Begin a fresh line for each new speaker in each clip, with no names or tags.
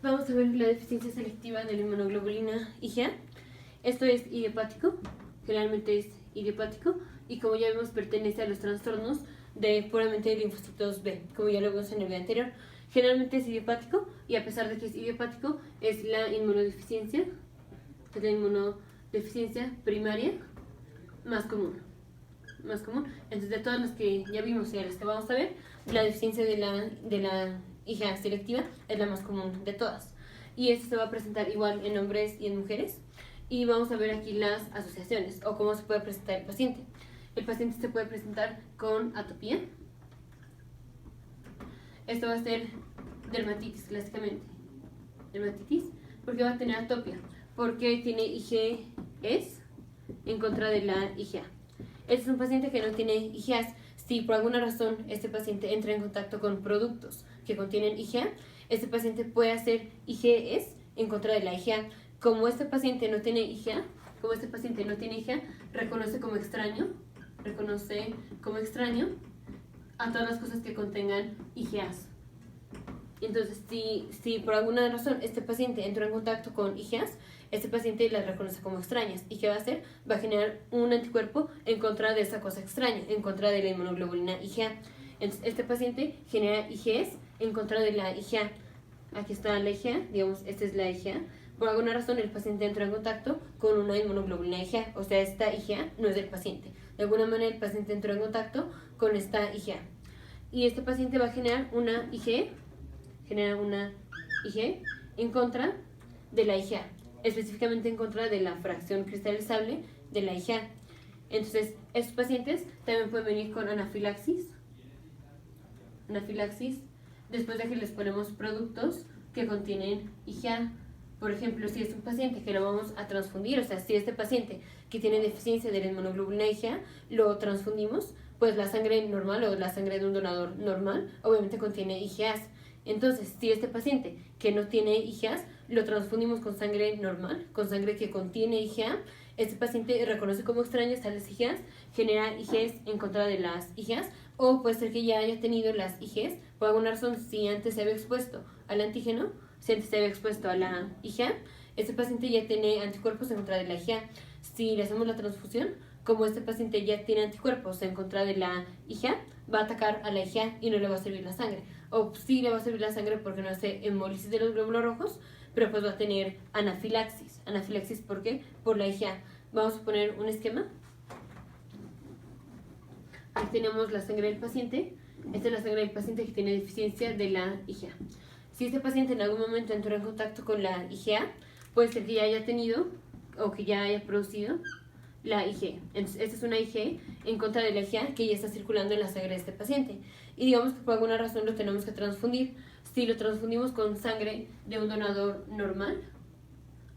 Vamos a ver la deficiencia selectiva de la inmunoglobulina IgA. Esto es idiopático, generalmente es idiopático y como ya vimos pertenece a los trastornos de puramente linfocitos B, como ya lo vimos en el video anterior. Generalmente es idiopático y a pesar de que es idiopático es la inmunodeficiencia primaria más común. Entonces, de todas las que ya vimos y a las que vamos a ver, la deficiencia de la IgA selectiva es la más común de todas. Y esto se va a presentar igual en hombres y en mujeres. Y vamos a ver aquí las asociaciones o cómo se puede presentar el paciente. El paciente se puede presentar con atopía. Esto va a ser dermatitis, clásicamente. Dermatitis, porque va a tener atopia, porque tiene IgEs en contra de la IgA. Este es un paciente que no tiene IgAs. Si por alguna razón este paciente entra en contacto con productos que contienen IgA, este paciente puede hacer IgEs en contra de la IgA. Como este paciente no tiene IgA, reconoce como extraño a todas las cosas que contengan IgAs. Entonces, si por alguna razón este paciente entró en contacto con IgAs, este paciente las reconoce como extrañas. ¿Y qué va a hacer? Va a generar un anticuerpo en contra de esa cosa extraña, en contra de la inmunoglobulina IgA. Entonces, este paciente genera IgEs en contra de la IgA. Aquí está la IgA, digamos, esta es la IgA. Por alguna razón el paciente entró en contacto con una inmunoglobulina IgA, o sea, esta IgA no es del paciente. De alguna manera el paciente entró en contacto con esta IgA. Y este paciente va a generar una IgE en contra de la IgA, específicamente en contra de la fracción cristalizable de la IgA. Entonces, estos pacientes también pueden venir con anafilaxis después de que les ponemos productos que contienen IgA. Por ejemplo, si es un paciente que lo vamos a transfundir, o sea, si este paciente que tiene deficiencia de la inmunoglobulina IgA lo transfundimos, pues la sangre normal o la sangre de un donador normal obviamente contiene IgAs. Entonces, si este paciente que no tiene IgAs lo transfundimos con sangre normal, con sangre que contiene IgA, este paciente reconoce como extrañas a las IgAs, genera IgEs en contra de las IgAs, o puede ser que ya haya tenido las IgEs por alguna razón. Si antes se había expuesto al antígeno, si antes se había expuesto a la IgA, este paciente ya tiene anticuerpos en contra de la IgA. Si le hacemos la transfusión, como este paciente ya tiene anticuerpos en contra de la IgA, va a atacar a la IgA y no le va a servir la sangre. O sí le va a servir la sangre porque no hace hemólisis de los glóbulos rojos, pero pues va a tener anafilaxis. ¿Anafilaxis por qué? Por la IgA. Vamos a poner un esquema. Aquí tenemos la sangre del paciente. Esta es la sangre del paciente que tiene deficiencia de la IgA. Si este paciente en algún momento entró en contacto con la IgA, puede ser que ya haya tenido o que ya haya producido la IgE. Entonces, esta es una IgE en contra de la IgA que ya está circulando en la sangre de este paciente. Y digamos que por alguna razón lo tenemos que transfundir. Si lo transfundimos con sangre de un donador normal,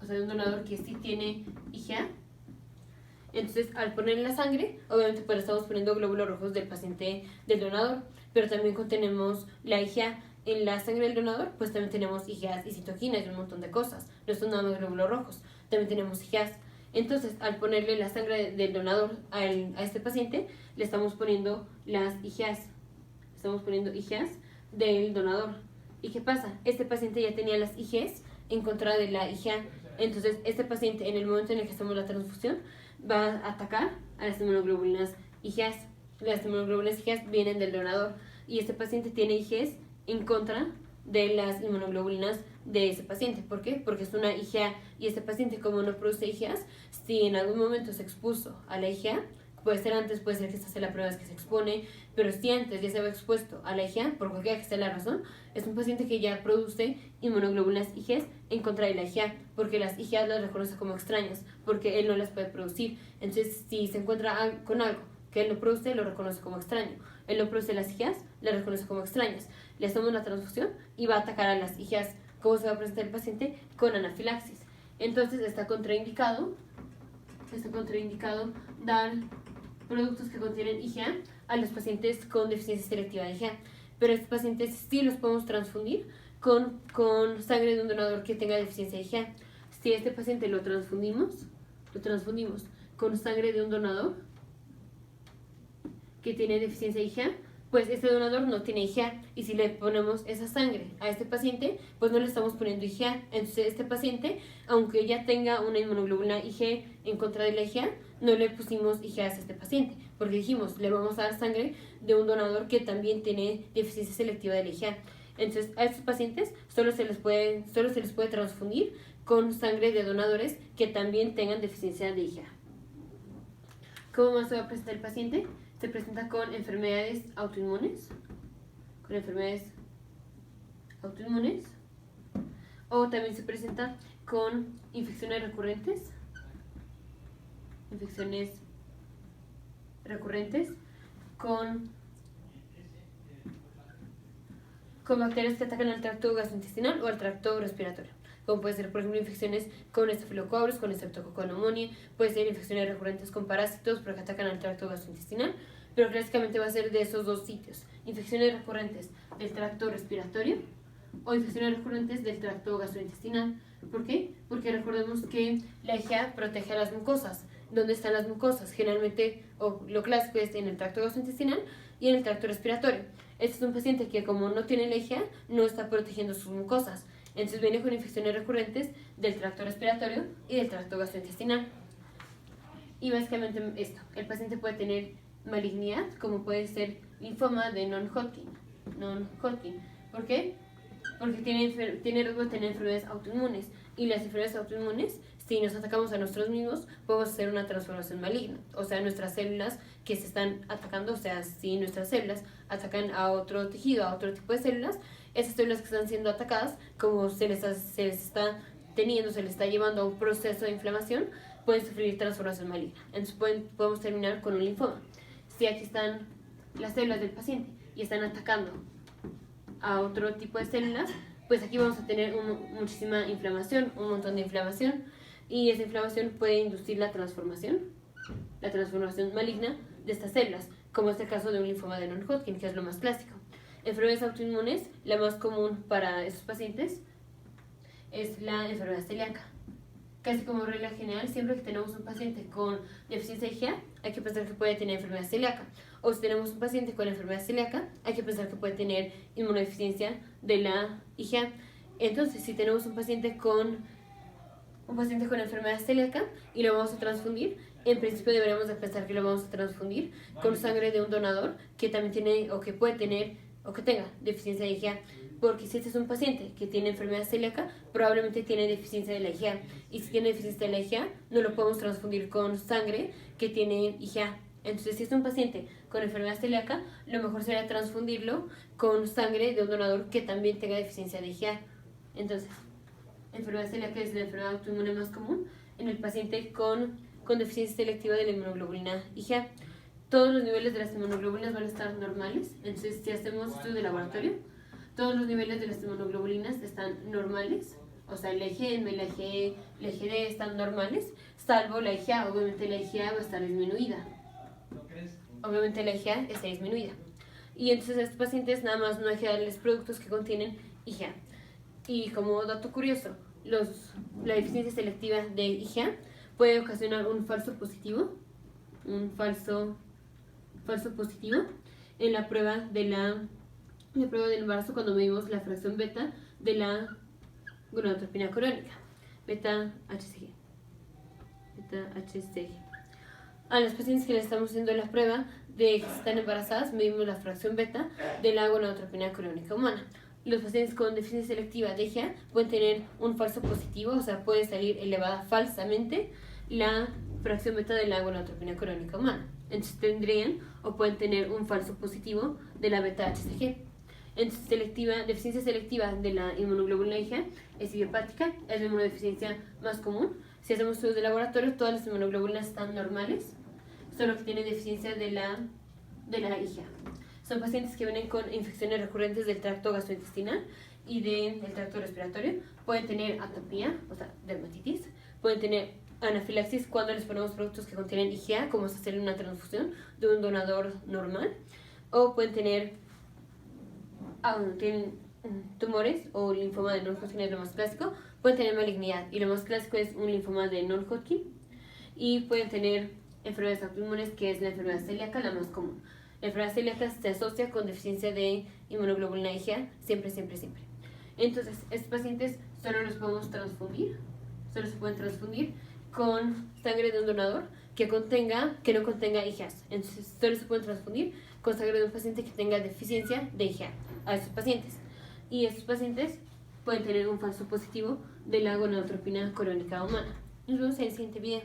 o sea, de un donador que sí tiene IgA, entonces al poner la sangre, obviamente pues estamos poniendo glóbulos rojos del paciente del donador, pero también contenemos la IgA. En la sangre del donador, pues también tenemos IgAs y citoquinas y un montón de cosas. No son nada más glóbulos rojos, también tenemos IgAs. Entonces, al ponerle la sangre del donador a este paciente, le estamos poniendo las IgAs. Estamos poniendo IgAs del donador. ¿Y qué pasa? Este paciente ya tenía las IgEs en contra de la IgA. Entonces, este paciente, en el momento en el que hacemos la transfusión, va a atacar a las inmunoglobulinas IgAs. Las inmunoglobulinas IgAs vienen del donador. Y este paciente tiene IgEs en contra de las inmunoglobulinas de ese paciente. ¿Por qué? Porque es una IgA y este paciente, como no produce IgAs, si en algún momento se expuso a la IgA, puede ser antes, puede ser que esta sea la primera vez que se expone, pero si antes ya se había expuesto a la IgA, por cualquiera que sea la razón, es un paciente que ya produce inmunoglobulinas IgA en contra de la IgA, porque las IgA las reconoce como extrañas, porque él no las puede producir. Entonces, si se encuentra con algo que él no produce, lo reconoce como extraño. Él no produce las IgAs, las reconoce como extrañas. Le hacemos una transfusión y va a atacar a las IgAs. ¿Cómo se va a presentar el paciente? Con anafilaxis. Entonces está contraindicado dar productos que contienen IgA a los pacientes con deficiencia selectiva de IgA. Pero estos pacientes sí los podemos transfundir con sangre de un donador que tenga deficiencia de IgA. Si este paciente lo transfundimos con sangre de un donador que tiene deficiencia de IgA, pues este donador no tiene IgA, y si le ponemos esa sangre a este paciente, pues no le estamos poniendo IgA. Entonces este paciente, aunque ya tenga una inmunoglobulina Ig en contra de la IgA, no le pusimos IgA a este paciente, porque dijimos, le vamos a dar sangre de un donador que también tiene deficiencia selectiva de la IgA. Entonces a estos pacientes solo se les puede transfundir con sangre de donadores que también tengan deficiencia de IgA. ¿Cómo más se va a presentar el paciente? Se presenta con enfermedades autoinmunes, o también se presenta con infecciones recurrentes, con bacterias que atacan al tracto gastrointestinal o al tracto respiratorio, como puede ser, por ejemplo, infecciones con Staphylococcus, con Streptococcus pneumoniae, puede ser infecciones recurrentes con parásitos porque atacan al tracto gastrointestinal, pero clásicamente va a ser de esos dos sitios: infecciones recurrentes del tracto respiratorio o infecciones recurrentes del tracto gastrointestinal. ¿Por qué? Porque recordemos que la IgA protege a las mucosas. ¿Dónde están las mucosas? Generalmente, o lo clásico es en el tracto gastrointestinal y en el tracto respiratorio. Este es un paciente que, como no tiene la IgA, no está protegiendo sus mucosas. Entonces viene con infecciones recurrentes del tracto respiratorio y del tracto gastrointestinal. Y básicamente esto, el paciente puede tener malignidad, como puede ser linfoma de non-Hodgkin. ¿Por qué? Porque tiene riesgo de tener enfermedades autoinmunes. Y las enfermedades autoinmunes, si nos atacamos a nosotros mismos, podemos hacer una transformación maligna. O sea, nuestras células que se están atacando, o sea, si nuestras células atacan a otro tejido, a otro tipo de células, esas células que están siendo atacadas, como se les está llevando a un proceso de inflamación, pueden sufrir transformación maligna. Entonces podemos terminar con un linfoma. Si aquí están las células del paciente y están atacando a otro tipo de células, pues aquí vamos a tener muchísima inflamación, un montón de inflamación, y esa inflamación puede inducir la transformación maligna de estas células, como es el caso de un linfoma de non-Hodgkin, que es lo más clásico. Enfermedades autoinmunes, la más común para esos pacientes es la enfermedad celíaca. Casi como regla general, siempre que tenemos un paciente con deficiencia de IgA, hay que pensar que puede tener enfermedad celíaca. O si tenemos un paciente con enfermedad celíaca, hay que pensar que puede tener inmunodeficiencia de la IgA. Entonces, si tenemos un paciente con enfermedad celíaca y lo vamos a transfundir, en principio deberíamos de pensar que lo vamos a transfundir con sangre de un donador que también tiene o que puede tener o que tenga deficiencia de IgA. Porque si este es un paciente que tiene enfermedad celíaca, probablemente tiene deficiencia de la IgA. Y si tiene deficiencia de la IgA, no lo podemos transfundir con sangre que tiene IgA. Entonces, si es un paciente con enfermedad celíaca, lo mejor sería transfundirlo con sangre de un donador que también tenga deficiencia de IgA. Entonces, enfermedad celíaca es la enfermedad autoinmune más común en el paciente con deficiencia selectiva de la inmunoglobulina IgA. Todos los niveles de las inmunoglobulinas van a estar normales. Entonces, si hacemos estudio de laboratorio, todos los niveles de las inmunoglobulinas están normales. O sea, la IgM, la IgE, la IgD están normales, salvo la IgA. Obviamente la IgA va a estar disminuida. Y entonces a estos pacientes nada más no hay que darles productos que contienen IgA. Y como dato curioso, la deficiencia selectiva de IgA puede ocasionar un falso positivo en la prueba del embarazo cuando medimos la fracción beta de la gonadotropina crónica, beta-HCG. A las pacientes que les estamos haciendo la prueba de que están embarazadas, medimos la fracción beta de la gonadotropina crónica humana. Los pacientes con deficiencia selectiva de IgA pueden tener un falso positivo, o sea, puede salir elevada falsamente la fracción beta de la gonadotropina crónica humana. Entonces tendrían o pueden tener un falso positivo de la beta-HCG. Entonces, deficiencia selectiva de la inmunoglobulina IgA es idiopática, es la inmunodeficiencia más común. Si hacemos estudios de laboratorio, todas las inmunoglobulinas están normales, solo que tienen deficiencia de la IgA. Son pacientes que vienen con infecciones recurrentes del tracto gastrointestinal y del tracto respiratorio. Pueden tener atopía, o sea, dermatitis. Pueden tener anafilaxis cuando les ponemos productos que contienen IgA, como es hacer una transfusión de un donador normal. O pueden tener tienen tumores o linfoma de non-Hodgkin, es lo más clásico. Pueden tener malignidad y lo más clásico es un linfoma de non-Hodgkin. Y pueden tener enfermedades autoinmunes, que es la enfermedad celíaca, la más común. La enfermedad celíaca se asocia con deficiencia de inmunoglobulina IgA, siempre, siempre, siempre. Entonces, estos pacientes solo los podemos transfundir, solo se pueden transfundir con sangre de un donador que no contenga IgAs. Entonces, solo se pueden transfundir con sangre de un paciente que tenga deficiencia de IgA a estos pacientes. Y estos pacientes pueden tener un falso positivo de la gonadotropina crónica humana. Nos vemos en el siguiente video.